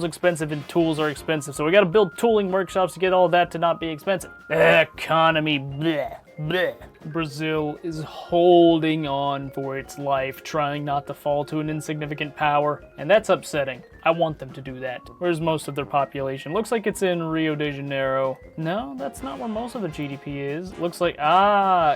expensive and tools are expensive, so we gotta build tooling workshops to get all that to not be expensive. Economy, bleh. Bleh. Brazil is holding on for its life, trying not to fall to an insignificant power, and that's upsetting. I want them to do that. Where's most of their population? Looks like it's in Rio de Janeiro. No, that's not where most of the GDP is. Looks like,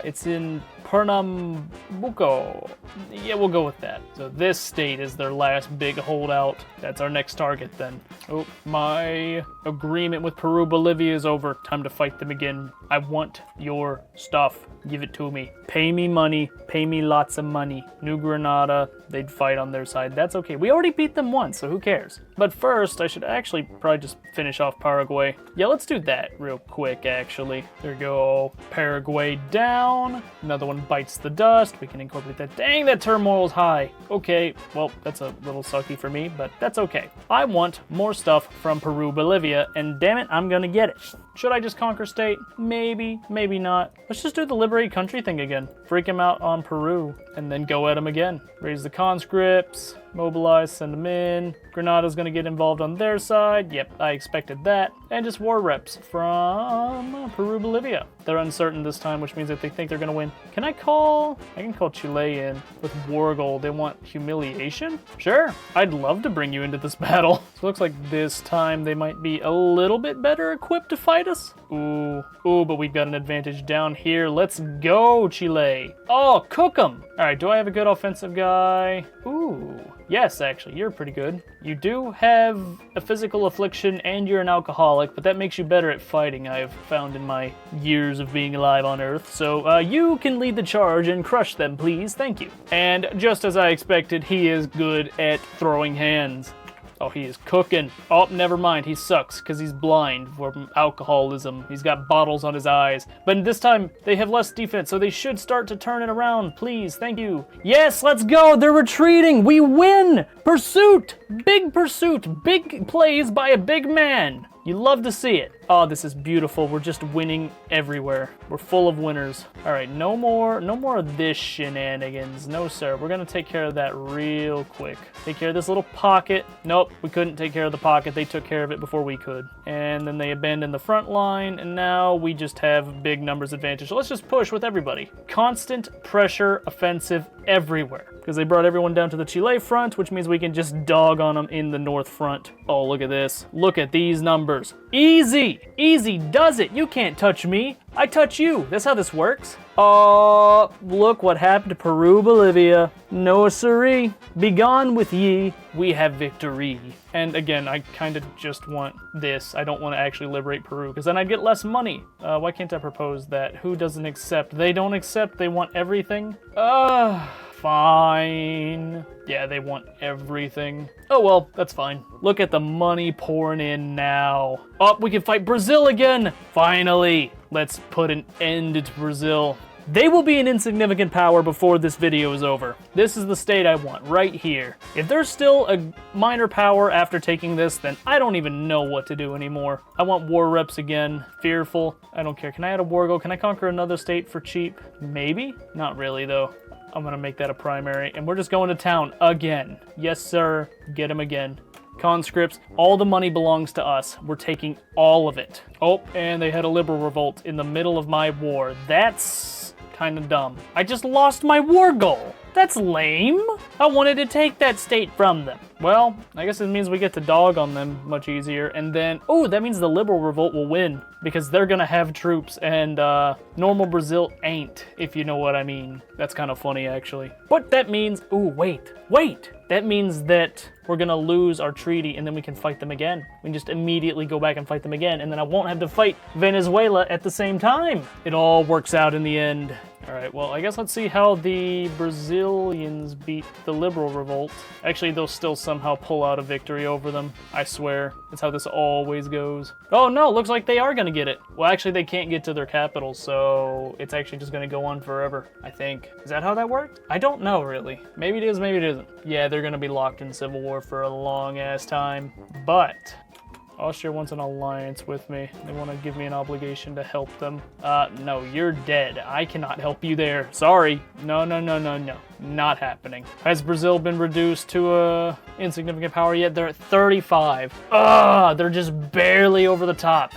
it's in Pernambuco. Yeah, we'll go with that. So this state is their last big holdout. That's our next target then. Oh, my agreement with Peru, Bolivia is over. Time to fight them again. I want your stuff. Give it to me. Pay me money. Pay me lots of money. New Granada, they'd fight on their side. That's okay. We already beat them once, so who cares? But first, I should actually probably just finish off Paraguay. Yeah, let's do that real quick, actually. There we go. Paraguay down. Another one bites the dust. We can incorporate that. Dang, that turmoil's high. Okay, well, that's a little sucky for me, but that's okay. I want more stuff from Peru, Bolivia, and damn it, I'm gonna get it. Should I just conquer state? Maybe, maybe not. Let's just do the liberate country thing again. Freak him out on Peru, and then go at him again. Raise the conscripts, mobilize, send them in. Granada's gonna get involved on their side. Yep, I expected that. And just war reps from Peru, Bolivia. They're uncertain this time, which means that they think they're gonna win. Can I call? I can call Chile in with war goal. They want humiliation? Sure, I'd love to bring you into this battle. So it looks like this time they might be a little bit better equipped to fight us. Ooh, but we've got an advantage down here. Let's go, Chile. Oh, cook 'em. All right, do I have a good offensive guy? Ooh, yes, actually, you're pretty good. You do have a physical affliction and you're an alcoholic, but that makes you better at fighting, I've found in my years of being alive on Earth. So you can lead the charge and crush them, please. Thank you. And just as I expected, he is good at throwing hands. Oh, he is cooking. Oh, never mind. He sucks because he's blind from alcoholism. He's got bottles on his eyes. But this time, they have less defense, so they should start to turn it around. Please, thank you. Yes, let's go. They're retreating. We win. Pursuit. Big pursuit. Big plays by a big man. You love to see it. Oh, this is beautiful. We're just winning everywhere. We're full of winners. All right, no more of this shenanigans. No, sir. We're gonna take care of that real quick. Take care of this little pocket. Nope, we couldn't take care of the pocket. They took care of it before we could. And then they abandoned the front line, and now we just have big numbers advantage. So let's just push with everybody. Constant pressure offensive everywhere. Because they brought everyone down to the Chile front, which means we can just dog on them in the north front. Oh, look at this. Look at these numbers. Easy! Easy does it! You can't touch me. I touch you. That's how this works. Oh, look what happened to Peru, Bolivia. No siree. Begone with ye. We have victory. And again, I kind of just want this. I don't want to actually liberate Peru, because then I'd get less money. Why can't I propose that? Who doesn't accept? They don't accept. They want everything. Fine. Yeah, they want everything. Oh well, that's fine. Look at the money pouring in now. Oh, we can fight Brazil again! Finally! Let's put an end to Brazil. They will be an insignificant power before this video is over. This is the state I want, right here. If they're still a minor power after taking this, then I don't even know what to do anymore. I want war reps again. Fearful. I don't care. Can I add a war goal? Can I conquer another state for cheap? Maybe? Not really, though. I'm gonna make that a primary, and we're just going to town again. Yes, sir. Get him again. Conscripts, all the money belongs to us. We're taking all of it. Oh, and they had a liberal revolt in the middle of my war. That's kind of dumb. I just lost my war goal. That's lame. I wanted to take that state from them. Well, I guess it means we get to dog on them much easier. And then, oh, that means the liberal revolt will win because they're gonna have troops and normal Brazil ain't, if you know what I mean. That's kind of funny, actually. But that means, ooh, wait. That means that we're gonna lose our treaty and then we can fight them again. We can just immediately go back and fight them again, and then I won't have to fight Venezuela at the same time. It all works out in the end. All right, well, I guess let's see how the Brazilians beat the liberal revolt. Actually, they'll still somehow pull out a victory over them. I swear. That's how this always goes. Oh no, looks like they are gonna get it. Well, actually, they can't get to their capital, so it's actually just gonna go on forever, I think. Is that how that worked? I don't know, really. Maybe it is, maybe it isn't. Yeah, they're gonna be locked in civil war for a long ass time. But Austria wants an alliance with me. They want to give me an obligation to help them. No, you're dead. I cannot help you there. Sorry. No. Not happening. Has Brazil been reduced to a insignificant power yet? They're at 35. They're just barely over the top.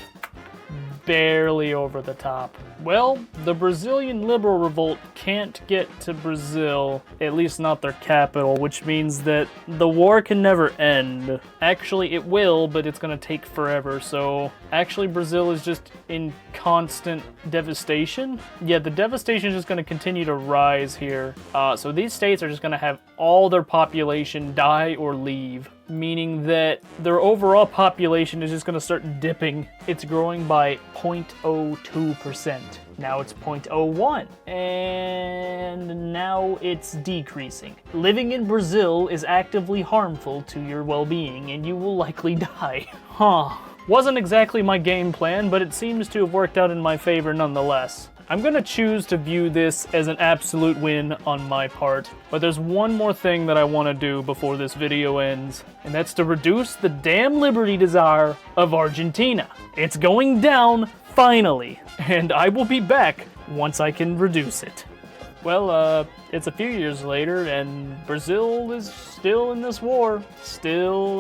Barely over the top. Well, the Brazilian liberal revolt can't get to Brazil, at least not their capital, which means that the war can never end. Actually, it will, but it's gonna take forever, so actually Brazil is just in constant devastation. Yeah, the devastation is just gonna continue to rise here. So these states are just gonna have all their population die or leave, meaning that their overall population is just gonna start dipping. It's growing by 0.02%. Now it's 0.01, and now it's decreasing. Living in Brazil is actively harmful to your well-being, and you will likely die. Wasn't exactly my game plan, but it seems to have worked out in my favor nonetheless. I'm gonna choose to view this as an absolute win on my part, but there's one more thing that I want to do before this video ends, and that's to reduce the damn liberty desire of Argentina. It's going down, finally, and I will be back once I can reduce it. Well, it's a few years later, and Brazil is still in this war. Still,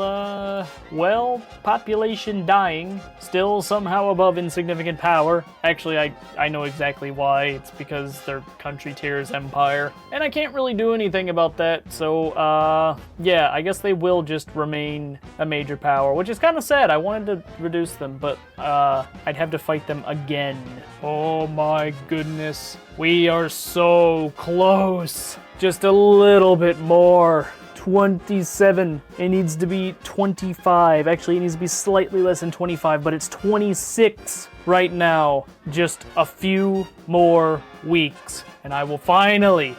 well, population dying. Still somehow above insignificant power. Actually, I know exactly why. It's because their country tears empire. And I can't really do anything about that, so, yeah, I guess they will just remain a major power, which is kind of sad. I wanted to reduce them, but, I'd have to fight them again. Oh my goodness. We are so close. Just a little bit more. 27. It needs to be 25. Actually, it needs to be slightly less than 25, but it's 26 right now. Just a few more weeks, and I will finally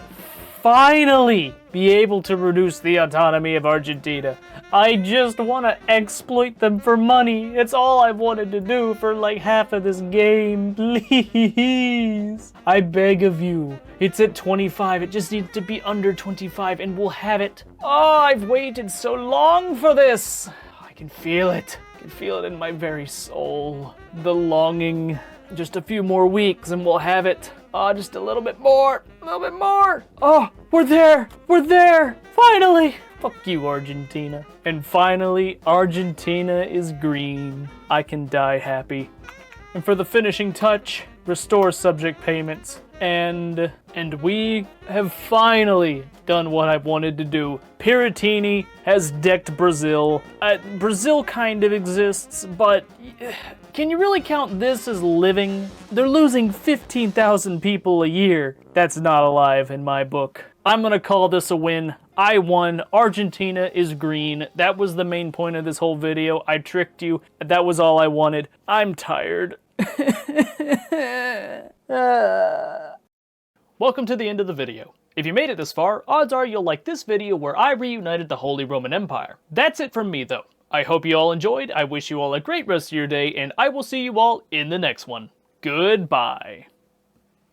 be able to reduce the autonomy of Argentina. I just want to exploit them for money. It's all I've wanted to do for like half of this game. Please. I beg of you. It's at 25. It just needs to be under 25 and we'll have it. Oh, I've waited so long for this. I can feel it. I can feel it in my very soul. The longing. Just a few more weeks and we'll have it. Oh, just a little bit more. A little bit more. Oh, we're there. We're there. Finally. Fuck you, Argentina. And finally, Argentina is green. I can die happy. And for the finishing touch, restore subject payments. And we have finally done what I wanted to do. Piratini has decked Brazil. Brazil kind of exists, but can you really count this as living? They're losing 15,000 people a year. That's not alive in my book. I'm gonna call this a win. I won. Argentina is green. That was the main point of this whole video. I tricked you. That was all I wanted. I'm tired. Welcome to the end of the video. If you made it this far, odds are you'll like this video where I reunited the Holy Roman Empire. That's it from me though. I hope you all enjoyed, I wish you all a great rest of your day, and I will see you all in the next one. Goodbye.